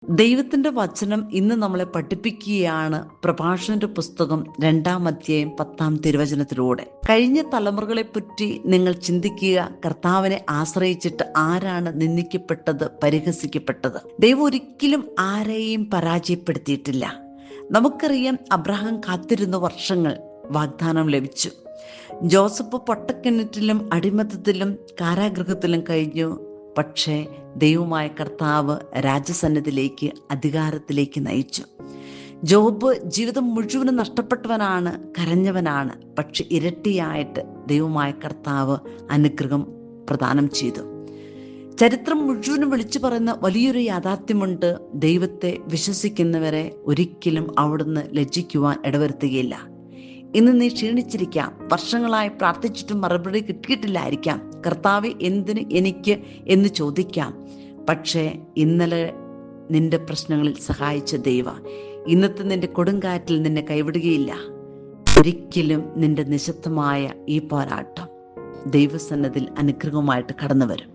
ദൈവത്തിന്റെ വചനം ഇന്ന് നമ്മളെ പഠിപ്പിക്കുകയാണ്. പ്രഭാഷണന്റെ പുസ്തകം 2-ാം അധ്യായം 10-ാം തിരുവചനത്തിലൂടെ. കഴിഞ്ഞ തലമുറകളെപ്പറ്റി നിങ്ങൾ ചിന്തിക്കുക. കർത്താവിനെ ആശ്രയിച്ചിട്ട് ആരാണ് നിന്ദിക്കപ്പെട്ടത്, പരിഹസിക്കപ്പെട്ടത്? ദൈവം ഒരിക്കലും ആരെയും പരാജയപ്പെടുത്തിയിട്ടില്ല. നമുക്കറിയാം, അബ്രഹാം കാത്തിരുന്ന വർഷങ്ങൾ വാഗ്ദാനം ലഭിച്ചു. ജോസഫ് പൊട്ടക്കിണറ്റിലും അടിമത്തത്തിലും കാരാഗൃഹത്തിലും കഴിഞ്ഞു. പക്ഷേ ദൈവമായ കർത്താവ് രാജസന്നിധിയിലേക്ക്, അധികാരത്തിലേക്ക് നയിച്ചു. ജോബ് ജീവിതം മുഴുവനും നഷ്ടപ്പെട്ടവനാണ്, കരഞ്ഞവനാണ്. പക്ഷെ ഇരട്ടിയായിട്ട് ദൈവമായ കർത്താവ് അനുഗ്രഹം പ്രദാനം ചെയ്തു. ചരിത്രം മുഴുവനും വിളിച്ചു പറയുന്ന വലിയൊരു യാഥാർത്ഥ്യമുണ്ട്. ദൈവത്തെ വിശ്വസിക്കുന്നവരെ ഒരിക്കലും അവിടുന്ന് ലജ്ജിക്കുവാൻ ഇടവരുത്തുകയില്ല. ഇന്ന് നീ ക്ഷീണിച്ചിരിക്കാം, വർഷങ്ങളായി പ്രാർത്ഥിച്ചിട്ടും മറുപടി കിട്ടിയിട്ടില്ലായിരിക്കാം. കർത്താവേ, എന്തിന് എനിക്ക് എന്ന് ചോദിക്കാം. പക്ഷേ ഇന്നലെ നിന്റെ പ്രശ്നങ്ങളിൽ സഹായിച്ച ദൈവ ഇന്നത്തെ നിന്റെ കൊടുങ്കാറ്റിൽ നിന്നെ കൈവിടുകയില്ല. ഒരിക്കലും നിന്റെ നിശബ്ദമായ ഈ പോരാട്ടം ദൈവസന്നിധിയിൽ അനുഗ്രഹമായിട്ട് കടന്നു വരും.